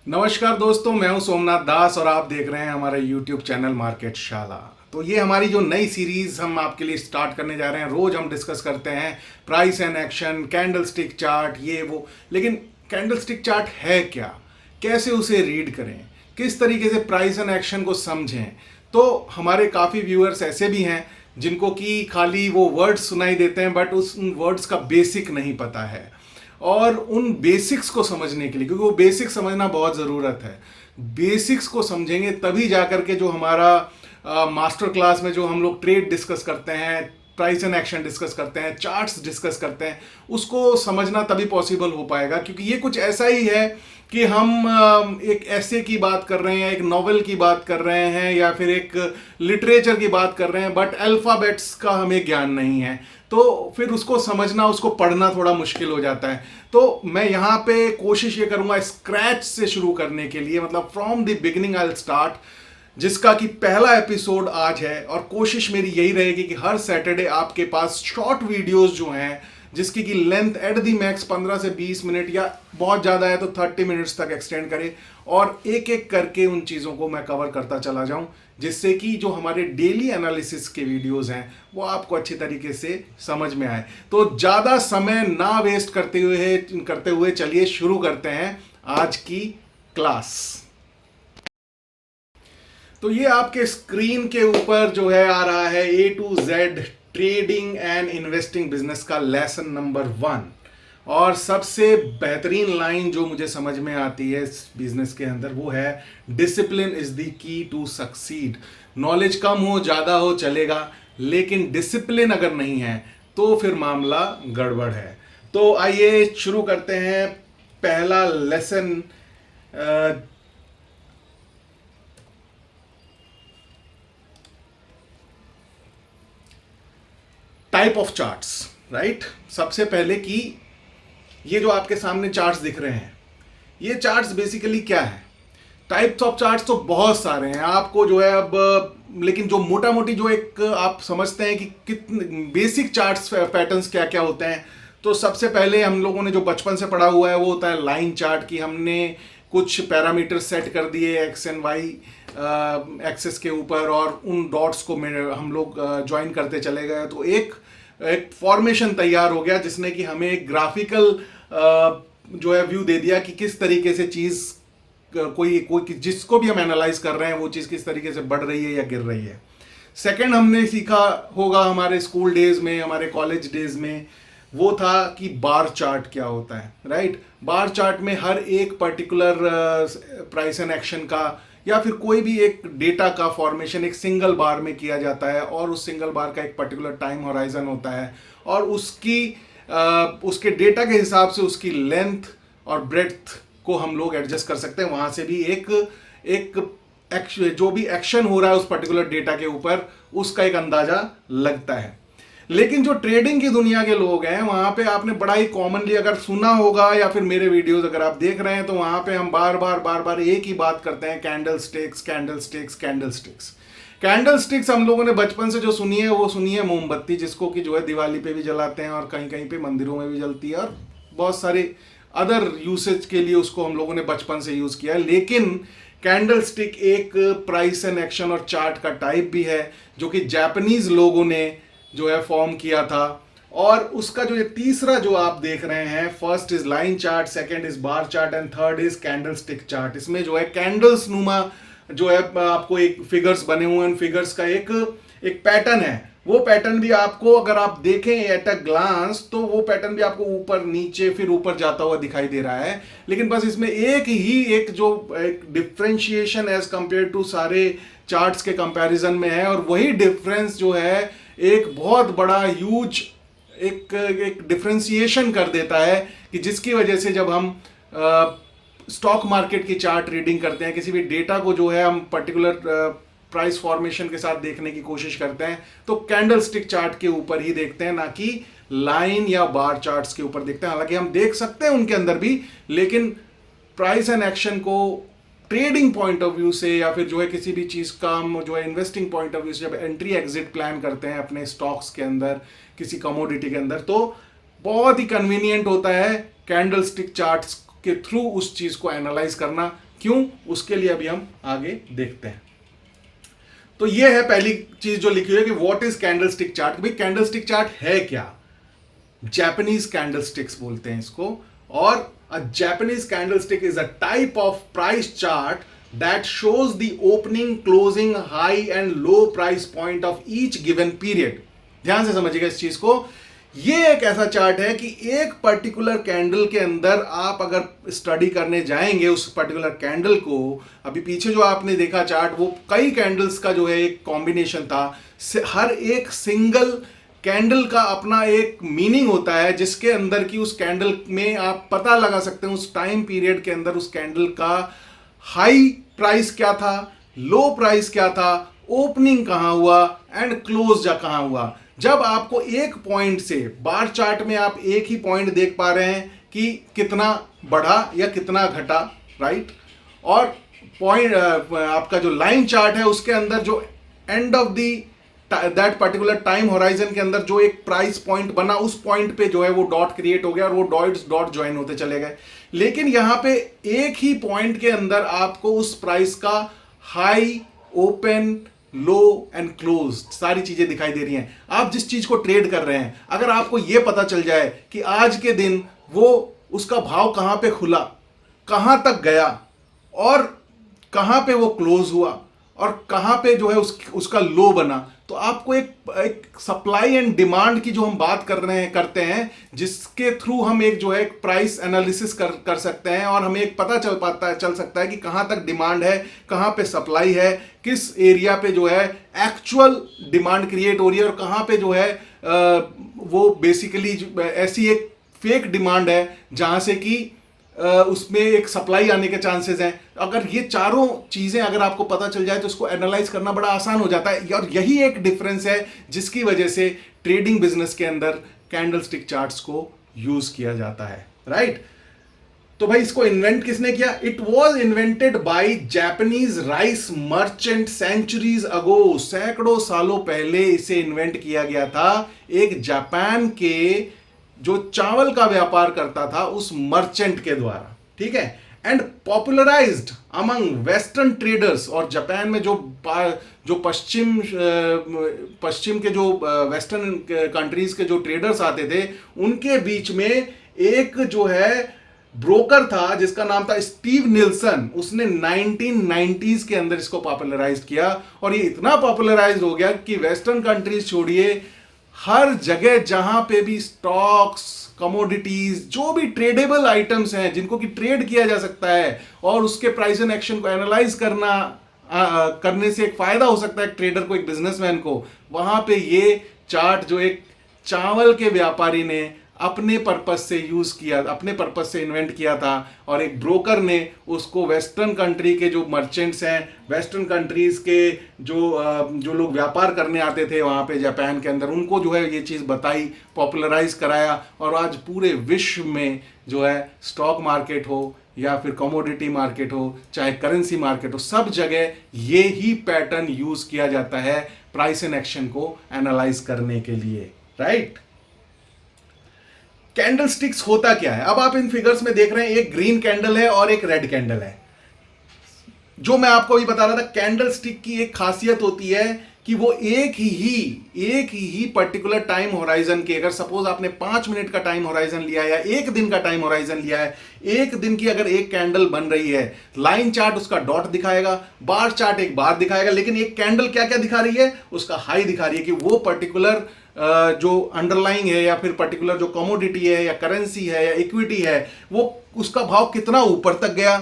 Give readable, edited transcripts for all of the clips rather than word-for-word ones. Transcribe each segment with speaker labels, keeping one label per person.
Speaker 1: नमस्कार दोस्तों, मैं हूं सोमनाथ दास और आप देख रहे हैं हमारा YouTube चैनल मार्केट शाला। तो ये हमारी जो नई सीरीज हम आपके लिए स्टार्ट करने जा रहे हैं। रोज हम डिस्कस करते हैं price and action, candle stick chart, ये वो। लेकिन कैंडल स्टिक चार्ट है क्या, कैसे उसे रीड करें, किस तरीके से प्राइस एंड एक्शन को समझें। तो हमारे काफ़ी व्यूअर्स ऐसे भी हैं जिनको कि खाली वो वर्ड्स सुनाई देते हैं बट उस वर्ड्स का बेसिक नहीं पता है। और उन बेसिक्स को समझने के लिए, क्योंकि वो बेसिक समझना बहुत ज़रूरत है, बेसिक्स को समझेंगे तभी जाकर के जो हमारा मास्टर क्लास में जो हम लोग ट्रेड डिस्कस करते हैं, प्राइस एंड एक्शन डिस्कस करते हैं, चार्ट्स डिस्कस करते हैं, उसको समझना तभी पॉसिबल हो पाएगा। क्योंकि ये कुछ ऐसा ही है कि हम एक ऐसे की बात कर रहे हैं, एक नॉवेल की बात कर रहे हैं या फिर एक लिटरेचर की बात कर रहे हैं, बट अल्फ़ाबेट्स का हमें ज्ञान नहीं है। तो फिर उसको समझना, उसको पढ़ना थोड़ा मुश्किल हो जाता है। तो मैं यहाँ पे कोशिश ये करूँगा स्क्रैच से शुरू करने के लिए, मतलब from the beginning I will start, जिसका कि पहला एपिसोड आज है। और कोशिश मेरी यही रहेगी कि हर सैटरडे आपके पास शॉर्ट वीडियोस जो हैं, जिसकी की लेंथ एट दी मैक्स 15 से 20 मिनट या बहुत ज़्यादा है तो 30 मिनट्स तक एक्सटेंड करे, और एक एक करके उन चीज़ों को मैं कवर करता चला जाऊं, जिससे कि जो हमारे डेली एनालिसिस के वीडियोस हैं वो आपको अच्छी तरीके से समझ में आए। तो ज़्यादा समय ना वेस्ट करते हुए चलिए शुरू करते हैं आज की क्लास। तो ये आपके स्क्रीन के ऊपर जो है आ रहा है A to Z trading and investing business का लेसन नंबर 1। और सबसे बेहतरीन लाइन जो मुझे समझ में आती है इस बिजनेस के अंदर वो है discipline is the key to succeed. Knowledge कम हो ज़्यादा हो चलेगा, लेकिन डिसिप्लिन अगर नहीं है तो फिर मामला गड़बड़ है। तो आइए शुरू करते हैं पहला lesson. Type of charts, right. सबसे पहले कि ये जो आपके सामने चार्ट्स दिख रहे हैं, ये चार्ट्स बेसिकली क्या है। टाइप्स ऑफ चार्ट्स तो बहुत सारे हैं आपको जो है अब, लेकिन जो मोटा मोटी जो एक आप समझते हैं कि कितने बेसिक चार्ट्स पैटर्न्स क्या क्या होते हैं। तो सबसे पहले हम लोगों ने जो बचपन से पढ़ा हुआ है वो होता है लाइन चार्ट, की हमने कुछ पैरामीटर सेट कर दिए एक्स एंड वाई एक्सेस के ऊपर, और उन डॉट्स को हम लोग ज्वाइन करते चले गए। तो एक फॉर्मेशन तैयार हो गया जिसने कि हमें एक ग्राफिकल जो है व्यू दे दिया कि किस तरीके से चीज़ कोई जिसको भी हम एनालाइज कर रहे हैं वो चीज़ किस तरीके से बढ़ रही है या गिर रही है। सेकंड हमने सीखा होगा हमारे स्कूल डेज में, हमारे कॉलेज डेज में, वो था कि बार चार्ट क्या होता है, राइट। बार चार्ट में हर एक पर्टिकुलर प्राइस एंड एक्शन का या फिर कोई भी एक डेटा का फॉर्मेशन एक सिंगल बार में किया जाता है, और उस सिंगल बार का एक पर्टिकुलर टाइम होराइजन होता है, और उसके डेटा के हिसाब से उसकी लेंथ और ब्रेड्थ को हम लोग एडजस्ट कर सकते हैं। वहाँ से भी जो भी एक्शन हो रहा है उस पर्टिकुलर डेटा के ऊपर, उसका एक अंदाजा लगता है। लेकिन जो ट्रेडिंग की दुनिया के लोग हैं, वहां पे आपने बड़ा ही कॉमनली अगर सुना होगा या फिर मेरे वीडियोस अगर आप देख रहे हैं, तो वहां पे हम बार बार एक ही बात करते हैं, candle sticks candle sticks candle sticks. Candle sticks हम लोगों ने बचपन से जो सुनी है वो सुनी है मोमबत्ती, जिसको कि जो है दिवाली पे भी जलाते हैं और कहीं कहीं पे मंदिरों में भी जलती है, और बहुत सारे अदर यूसेज के लिए उसको हम लोगों ने बचपन से यूज किया है। लेकिन कैंडल स्टिक एक प्राइस एंड एक्शन और चार्ट का टाइप भी है, जो कि जापानीज लोगों ने जो है फॉर्म किया था। और उसका जो ये तीसरा जो आप देख रहे हैं, first is line chart, second is bar chart and third is candle stick chart. इसमें जो है कैंडल्स नुमा जो है आपको एक फिगर्स बने हुए हैं, उन फिगर्स का एक पैटर्न है। वो पैटर्न भी आपको अगर आप देखें एट अ ग्लांस, तो वो पैटर्न भी आपको ऊपर नीचे फिर ऊपर जाता हुआ दिखाई दे रहा है। लेकिन बस इसमें एक डिफ्रेंशिएशन एज कंपेयर टू सारे चार्ट्स के कंपैरिजन में है, और वही डिफरेंस जो है एक बहुत बड़ा ह्यूज एक डिफ्रेंशिएशन कर देता है, कि जिसकी वजह से जब हम स्टॉक मार्केट की चार्ट रीडिंग करते हैं, किसी भी डेटा को जो है हम पर्टिकुलर प्राइस फॉर्मेशन के साथ देखने की कोशिश करते हैं, तो कैंडल स्टिक चार्ट के ऊपर ही देखते हैं, ना कि लाइन या बार चार्ट्स के ऊपर देखते हैं। हालांकि हम देख सकते हैं उनके अंदर भी, लेकिन प्राइस एंड एक्शन को ट्रेडिंग पॉइंट ऑफ व्यू से या फिर जो है किसी भी चीज़ का हम जो है इन्वेस्टिंग पॉइंट ऑफ व्यू से जब एंट्री एग्जिट प्लान करते हैं अपने स्टॉक्स के अंदर, किसी कमोडिटी के अंदर, तो बहुत ही कन्वीनियंट होता है कैंडल स्टिक चार्ट्स के थ्रू उस चीज को एनालाइज करना। क्यों, उसके लिए अभी हम आगे देखते हैं। तो ये है पहली चीज जो लिखी हुई है कि व्हाट इज कैंडलस्टिक चार्ट। भाई कैंडलस्टिक चार्ट है क्या? जापानीज कैंडलस्टिक्स बोलते हैं इसको। और a Japanese candlestick is a type of price chart that shows the opening, closing, high and low price point of each given period. ध्यान से समझिएगा इस चीज को। ये एक ऐसा चार्ट है कि एक पर्टिकुलर कैंडल के अंदर आप अगर स्टडी करने जाएंगे उस पर्टिकुलर कैंडल को, अभी पीछे जो आपने देखा चार्ट वो कई कैंडल्स का जो है एक कॉम्बिनेशन था। हर एक सिंगल कैंडल का अपना एक मीनिंग होता है जिसके अंदर की उस कैंडल में आप पता लगा सकते हैं उस टाइम पीरियड के अंदर उस कैंडल का हाई प्राइस क्या था, लो प्राइस क्या था, ओपनिंग कहां हुआ एंड क्लोज कहां हुआ। जब आपको एक पॉइंट से, बार चार्ट में आप एक ही पॉइंट देख पा रहे हैं कि कितना बढ़ा या कितना घटा, राइट। और पॉइंट आपका जो लाइन चार्ट है उसके अंदर जो end of that particular time horizon के अंदर जो एक प्राइस पॉइंट बना, उस पॉइंट पे जो है वो डॉट क्रिएट हो गया और वो डॉट ज्वाइन होते चले गए। लेकिन यहां पे एक ही पॉइंट के अंदर आपको उस प्राइस का high, open, low and close सारी चीजें दिखाई दे रही हैं। आप जिस चीज को ट्रेड कर रहे हैं, अगर आपको यह पता चल जाए कि आज के दिन वो उसका भाव कहां पे खुला, कहां तक गया और कहां पे वो क्लोज हुआ और कहां पे जो है उसका लो बना, तो आपको एक सप्लाई एंड डिमांड की जो हम बात करते हैं जिसके थ्रू हम एक जो है प्राइस एनालिसिस कर सकते हैं और हमें एक पता चल सकता है कि कहां तक डिमांड है, कहां पे सप्लाई है, किस एरिया पे जो है एक्चुअल डिमांड क्रिएट हो रही है और कहां पे जो है वो बेसिकली ऐसी एक फेक डिमांड है जहां से कि उसमें एक सप्लाई आने के चांसेस हैं। अगर ये चारों चीजें अगर आपको पता चल जाए तो उसको एनालाइज करना बड़ा आसान हो जाता है। और यही एक डिफरेंस है जिसकी वजह से ट्रेडिंग बिजनेस के अंदर कैंडलस्टिक चार्ट्स को यूज किया जाता है, राइट। तो भाई इसको इन्वेंट किसने किया? It was invented by Japanese rice merchant centuries ago. सैकड़ों सालों पहले इसे इन्वेंट किया गया था एक जापान के जो चावल का व्यापार करता था उस मर्चेंट के द्वारा, ठीक है। And popularised among western traders. और जापान में जो पश्चिम के जो वेस्टर्न कंट्रीज के जो ट्रेडर्स आते थे उनके बीच में एक जो है ब्रोकर था जिसका नाम था स्टीव निल्सन। उसने 1990s के अंदर इसको पॉपुलराइज किया और ये इतना पॉपुलराइज हो गया कि वेस्टर्न कंट्रीज छोड़िए, हर जगह जहां पे भी स्टॉक्स, कमोडिटीज, जो भी ट्रेडेबल आइटम्स हैं जिनको कि ट्रेड किया जा सकता है और उसके प्राइस एंड एक्शन को एनालाइज करने से एक फायदा हो सकता है एक ट्रेडर को, एक बिजनेसमैन को, वहां पे ये चार्ट जो एक चावल के व्यापारी ने अपने पर्पस से यूज किया, अपने पर्पस से इन्वेंट किया था और एक ब्रोकर ने उसको वेस्टर्न कंट्री के जो मर्चेंट्स हैं, वेस्टर्न कंट्रीज के जो लोग व्यापार करने आते थे वहाँ पे जापान के अंदर, उनको जो है ये चीज़ बताई, पॉपुलराइज कराया और आज पूरे विश्व में जो है स्टॉक मार्केट हो या फिर कमोडिटी मार्केट हो, चाहे करेंसी मार्केट हो, सब जगह ये ही पैटर्न यूज किया जाता है प्राइस एंड एक्शन को एनालाइज करने के लिए, राइट। कैंडलस्टिक्स होता क्या है? अब आप इन फिगर्स में देख रहे हैं एक ग्रीन कैंडल है और एक रेड कैंडल है। जो मैं आपको अभी बता रहा था, कैंडलस्टिक की एक खासियत होती है कि वो एक ही पर्टिकुलर टाइम होराइजन के, अगर सपोज आपने 5 मिनट का टाइम होराइजन लिया है या एक दिन का टाइम होराइजन लिया है, एक दिन की अगर एक कैंडल बन रही है, लाइन चार्ट उसका डॉट दिखाएगा, बार चार्ट एक बार दिखाएगा, लेकिन एक कैंडल क्या क्या दिखा रही है? उसका हाई दिखा रही है कि वो पर्टिकुलर जो अंडरलाइंग है या फिर पर्टिकुलर जो कमोडिटी है या करेंसी है या इक्विटी है, वो उसका भाव कितना ऊपर तक गया,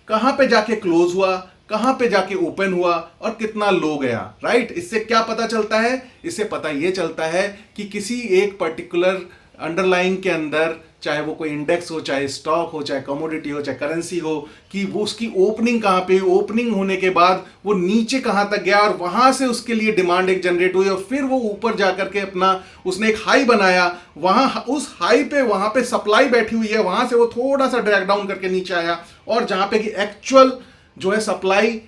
Speaker 1: कहां पे जाके क्लोज हुआ, कहां पे जाके ओपन हुआ और कितना लो गया, राइट। इससे क्या पता चलता है? इससे पता यह चलता है कि किसी एक पर्टिकुलर अंडरलाइंग के अंदर, चाहे वो कोई इंडेक्स हो, चाहे स्टॉक हो, चाहे कमोडिटी हो, चाहे करेंसी हो, कि वो उसकी ओपनिंग कहां पे, ओपनिंग होने के बाद वो नीचे कहां तक गया और वहां से उसके लिए डिमांड एक जनरेट हुई और फिर वो ऊपर जाकर के अपना उसने एक हाई बनाया, वहां उस हाई पे वहां पे सप्लाई बैठी हुई है, वहां से वो थोड़ा सा ड्रैग डाउन करके नीचे आया और जहां पे कि एक्चुअल जो है सप्लाई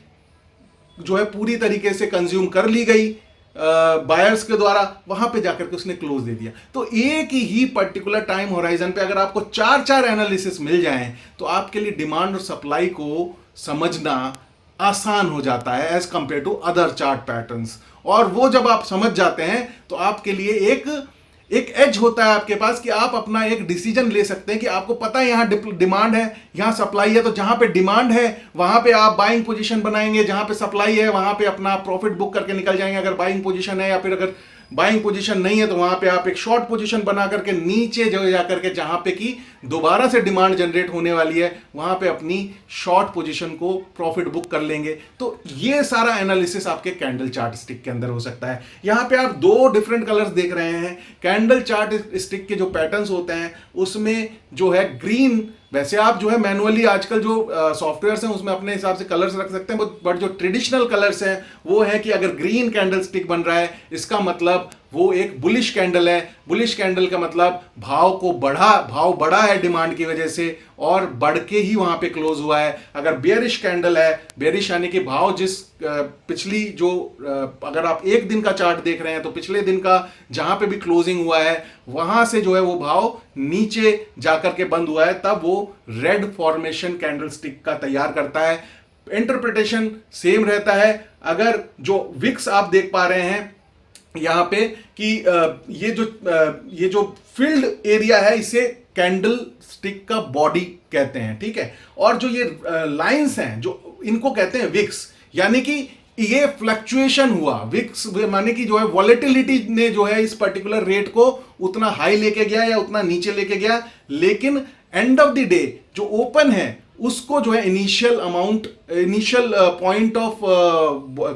Speaker 1: जो है पूरी तरीके से कंज्यूम कर ली गई, बायर्स के द्वारा, वहां पे जाकर के उसने क्लोज दे दिया। तो एक ही पर्टिकुलर टाइम होराइजन पे अगर आपको चार चार एनालिसिस मिल जाएं तो आपके लिए डिमांड और सप्लाई को समझना आसान हो जाता है as compare to other chart patterns. और वो जब आप समझ जाते हैं तो आपके लिए एक एज होता है आपके पास कि आप अपना एक डिसीजन ले सकते हैं कि आपको पता है यहां डिमांड है, यहां सप्लाई है, तो जहां पे डिमांड है वहां पे आप बाइंग पोजीशन बनाएंगे, जहां पे सप्लाई है वहां पे अपना प्रॉफिट बुक करके निकल जाएंगे अगर बाइंग पोजीशन है, या फिर अगर बाइंग पोजीशन नहीं है तो वहां पे आप एक शॉर्ट पोजीशन बना करके नीचे जो जाकर के जहां पे कि दोबारा से डिमांड जनरेट होने वाली है वहां पे अपनी शॉर्ट पोजीशन को प्रॉफिट बुक कर लेंगे। तो ये सारा एनालिसिस आपके कैंडल चार्ट स्टिक के अंदर हो सकता है। यहां पे आप दो डिफरेंट कलर्स देख रहे हैं। कैंडल चार्ट स्टिक के जो पैटर्न्स होते हैं उसमें जो है ग्रीन, वैसे आप जो है मैनुअली आजकल जो सॉफ्टवेयर्स हैं उसमें अपने हिसाब से कलर्स रख सकते हैं, बट जो ट्रेडिशनल कलर्स हैं वो है कि अगर ग्रीन कैंडल स्टिक बन रहा है इसका मतलब वो एक बुलिश कैंडल है। बुलिश कैंडल का मतलब भाव बढ़ा है डिमांड की वजह से और बढ़ के ही वहां पे क्लोज हुआ है। अगर बेयरिश कैंडल है, बेयरिश यानी कि भाव जिस पिछली जो अगर आप एक दिन का चार्ट देख रहे हैं तो पिछले दिन का जहां पे भी क्लोजिंग हुआ है वहां से जो है वो भाव नीचे जाकर के बंद हुआ है, तब वो रेड फॉर्मेशन कैंडल स्टिक का तैयार करता है। इंटरप्रिटेशन सेम रहता है। अगर जो विक्स आप देख पा रहे हैं यहां पे कि ये जो फील्ड एरिया है इसे कैंडल स्टिक का बॉडी कहते हैं, ठीक है। और जो ये लाइंस हैं जो इनको कहते हैं विक्स, यानी कि ये फ्लक्चुएशन हुआ। विक्स माने कि जो है वॉलेटिलिटी ने जो है इस पर्टिकुलर रेट को उतना हाई लेके गया या उतना नीचे लेके गया, लेकिन एंड ऑफ द डे जो ओपन है उसको जो है initial point of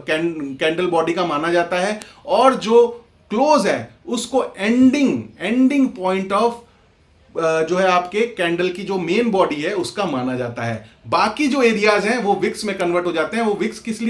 Speaker 1: candle body का माना जाता है, और जो क्लोज है उसको एंडिंग पॉइंट ऑफ जो है आपके कैंडल की जो मेन बॉडी है उसका माना जाता है। बाकी जो एरियाज हैं वो विक्स में कन्वर्ट हो जाते हैं। वो विक्स किस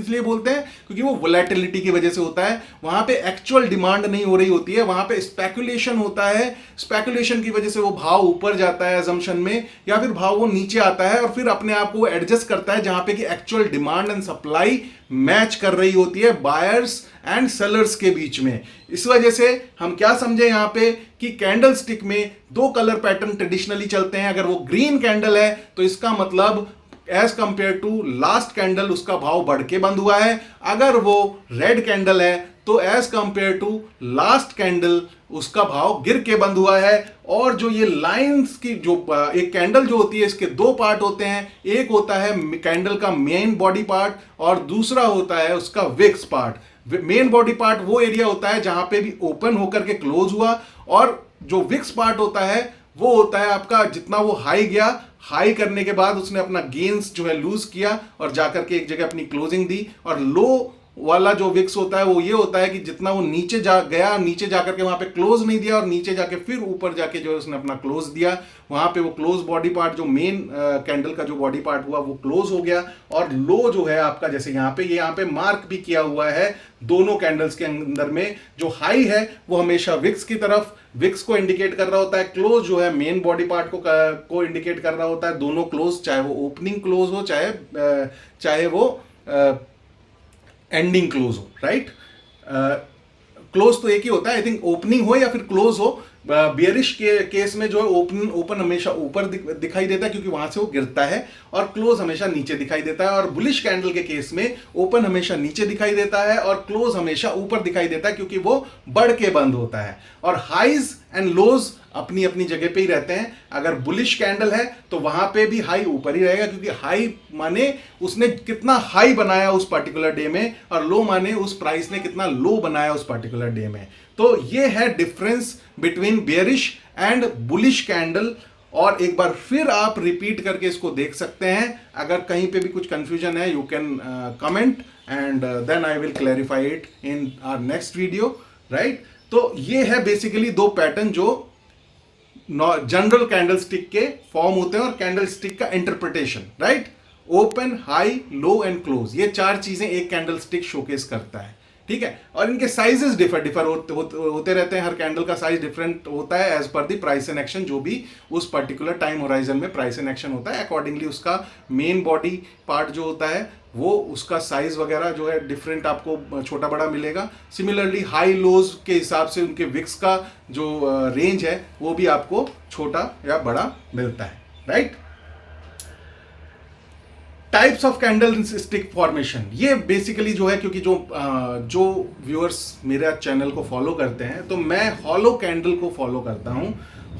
Speaker 1: लिए बोलते हैं? क्योंकि वो वोलेटिलिटी की वजह से होता है। वहां पे एक्चुअल डिमांड नहीं हो रही होती है, वहां पे स्पेकुलेशन होता है। स्पेकुलेशन की वजह से वो भाव ऊपर जाता है अजम्पशन में, या फिर भाव वो नीचे आता है और फिर अपने आप को एडजस्ट करता है जहां पे कि actual demand and supply match कर रही होती है बायर्स एंड सेलर्स के बीच में। इस वजह से हम क्या समझे यहां पे कि कैंडल स्टिक में दो कलर पैटर्न ट्रेडिशनली चलते हैं। अगर वो ग्रीन कैंडल है तो इसका मतलब as compare to last candle उसका भाव बढ़ के बंद हुआ है। अगर वो रेड कैंडल है तो as compare to last candle उसका भाव गिर के बंद हुआ है। और जो ये लाइंस की जो एक कैंडल जो होती है इसके दो पार्ट होते हैं, एक होता है कैंडल का मेन बॉडी पार्ट और दूसरा होता है उसका wicks part. Main body part वो एरिया होता है जहां पे भी ओपन होकर के क्लोज हुआ, और जो विक्स पार्ट होता है वो होता है आपका जितना वो हाई गया, हाई करने के बाद उसने अपना गेन्स जो है लूज किया और जाकर के एक जगह अपनी क्लोजिंग दी। और लो वाला जो विक्स होता है वो ये होता है कि जितना वो नीचे गया, नीचे जाकर के वहां पे क्लोज नहीं दिया और नीचे जाके फिर ऊपर जाके जो है उसने अपना क्लोज दिया। वहां पे वो क्लोज बॉडी पार्ट जो मेन कैंडल का जो बॉडी पार्ट हुआ वो क्लोज हो गया। और लो जो है आपका जैसे यहाँ पे मार्क भी किया हुआ है दोनों कैंडल्स के अंदर में, जो हाई है वो हमेशा विक्स की तरफ विक्स को इंडिकेट कर रहा होता है, क्लोज जो है मेन बॉडी पार्ट को इंडिकेट कर रहा होता है। दोनों क्लोज, चाहे वो ओपनिंग क्लोज हो चाहे वो एंडिंग क्लोज हो, राइट। क्लोज तो एक ही होता है, आई थिंक ओपनिंग हो या फिर क्लोज हो। बियरिश के केस में जो है ओपन हमेशा ऊपर दिखाई देता है क्योंकि वहां से वो गिरता है, और क्लोज हमेशा नीचे दिखाई देता है। और बुलिश कैंडल के केस में ओपन हमेशा नीचे दिखाई देता है और क्लोज हमेशा ऊपर दिखाई देता है क्योंकि वो बढ़ के बंद होता है। और हाईज एंड लोज अपनी अपनी जगह पे ही रहते हैं। अगर बुलिश कैंडल है तो वहां पे भी हाई ऊपर ही रहेगा क्योंकि हाई माने उसने कितना हाई बनाया उस पर्टिकुलर डे में, और लो माने उस प्राइस ने कितना लो बनाया उस पर्टिकुलर डे में। तो ये है difference between bearish and bullish candle. और एक बार फिर आप रिपीट करके इसको देख सकते हैं। अगर कहीं पे भी कुछ कंफ्यूजन है you can comment and then I will clarify it in our next video, right. तो ये है बेसिकली दो पैटर्न जो जनरल कैंडल स्टिक के फॉर्म होते हैं और कैंडल स्टिक का interpretation, right. Open, high, low and close, ये चार चीजें एक कैंडल स्टिक शोकेस करता है। ठीक है। और इनके साइजेस डिफर होते रहते हैं, हर कैंडल का साइज डिफरेंट होता है as per the price and action, जो भी उस पर्टिकुलर टाइम होराइजन में प्राइस एंड एक्शन होता है अकॉर्डिंगली उसका मेन बॉडी पार्ट जो होता है वो उसका साइज वगैरह जो है डिफरेंट आपको छोटा बड़ा मिलेगा। सिमिलरली हाई लोज के हिसाब से उनके विक्स का जो रेंज है वो भी आपको छोटा या बड़ा मिलता है, right. Types of candle stick formation, ये बेसिकली जो है, क्योंकि जो व्यूअर्स मेरा चैनल को फॉलो करते हैं तो मैं हॉलो कैंडल को फॉलो करता हूं।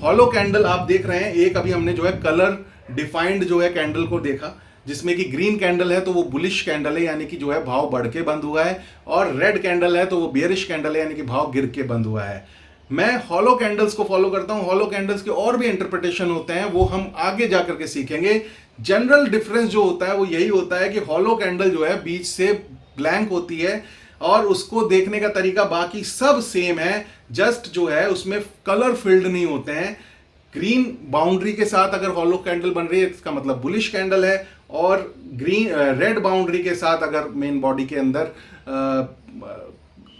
Speaker 1: हॉलो कैंडल आप देख रहे हैं, एक अभी हमने जो है कलर डिफाइंड जो है कैंडल को देखा, जिसमें कि ग्रीन कैंडल है तो वो बुलिश कैंडल है, यानी कि जो है भाव बढ़ के बंद हुआ है, और रेड कैंडल है तो वो बेयरिश कैंडल है, यानी कि भाव गिर के बंद हुआ है। मैं हॉलो कैंडल्स को फॉलो करता हूं। हॉलो कैंडल्स के और भी इंटरप्रिटेशन होते हैं, वो हम आगे जाकर के सीखेंगे। जनरल डिफरेंस जो होता है वो यही होता है कि हॉलो कैंडल जो है बीच से ब्लैंक होती है और उसको देखने का तरीका बाकी सब सेम है, जस्ट जो है उसमें कलर फिल्ड नहीं होते हैं। ग्रीन बाउंड्री के साथ अगर हॉलो कैंडल बन रही है इसका मतलब बुलिश कैंडल है, और रेड बाउंड्री के साथ अगर मेन बॉडी के अंदर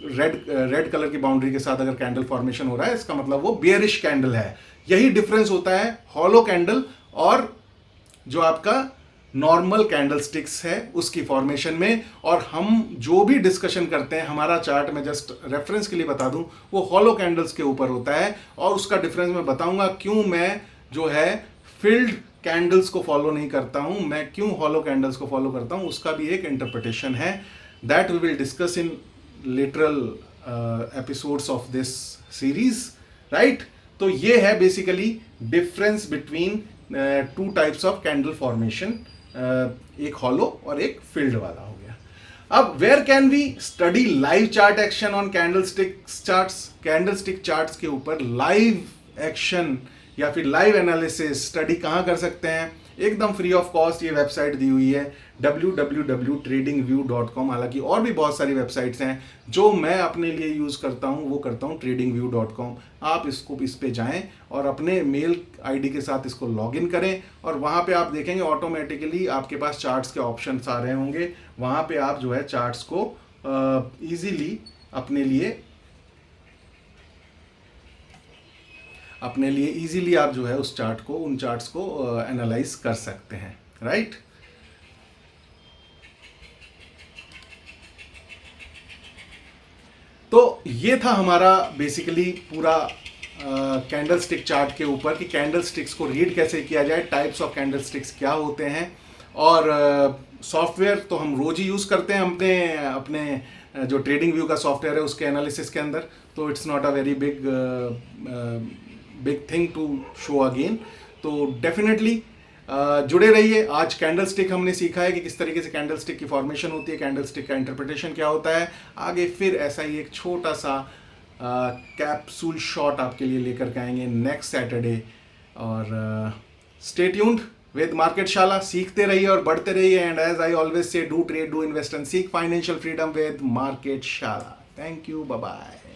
Speaker 1: रेड कलर की बाउंड्री के साथ अगर कैंडल फॉर्मेशन हो रहा है इसका मतलब वो बियरिश कैंडल है। यही डिफरेंस होता है हॉलो कैंडल और जो आपका नॉर्मल कैंडल स्टिक्स है उसकी फॉर्मेशन में। और हम जो भी डिस्कशन करते हैं, हमारा चार्ट में जस्ट रेफरेंस के लिए बता दूं, वो हॉलो कैंडल्स के ऊपर होता है, और उसका डिफरेंस मैं बताऊंगा क्यों मैं जो है फिल्ड कैंडल्स को फॉलो नहीं करता हूं, मैं क्यों हॉलो कैंडल्स को फॉलो करता हूं, उसका भी एक इंटरप्रिटेशन है। That we will discuss in literal episodes of this series, right. तो ये है basically difference between two types of candle formation, एक हॉलो और एक फील्ड वाला हो गया। अब where can we study live chart action on candle sticks charts, candle stick charts के ऊपर लाइव एक्शन या फिर लाइव एनालिसिस स्टडी कहाँ कर सकते हैं? एकदम फ्री ऑफ कॉस्ट ये वेबसाइट दी हुई है www.tradingview.com। हालांकि और भी बहुत सारी वेबसाइट्स हैं, जो मैं अपने लिए यूज़ करता हूँ वो करता हूँ tradingview.com। आप इस पे जाएं और अपने मेल आईडी के साथ इसको लॉगिन करें, और वहाँ पे आप देखेंगे ऑटोमेटिकली आपके पास चार्ट्स के ऑप्शंस आ रहे होंगे। वहाँ पे आप जो है चार्ट्स को ईजीली अपने लिए इजीली आप जो है उन चार्ट्स को एनालाइज कर सकते हैं, राइट। तो ये था हमारा बेसिकली पूरा कैंडल स्टिक चार्ट के ऊपर कि कैंडल स्टिक्स को रीड कैसे किया जाए, टाइप्स ऑफ कैंडल स्टिक्स क्या होते हैं, और सॉफ्टवेयर तो हम रोज ही यूज़ करते हैं अपने जो ट्रेडिंग व्यू का सॉफ्टवेयर है उसके एनालिसिस के अंदर। तो it's not a very big thing to show again. तो डेफिनेटली जुड़े रहिए। आज कैंडल स्टिक हमने सीखा है कि किस तरीके से कैंडल स्टिक की फॉर्मेशन होती है, कैंडल स्टिक का इंटरप्रिटेशन क्या होता है। आगे फिर ऐसा ही एक छोटा सा कैप्सूल शॉट आपके लिए लेकर के आएंगे नेक्स्ट सैटरडे। और stay tuned with Market Shala. सीखते रहिए और बढ़ते रहिए। And as I always say, do trade, do invest and seek financial freedom with Market Shala. Thank you, bye bye.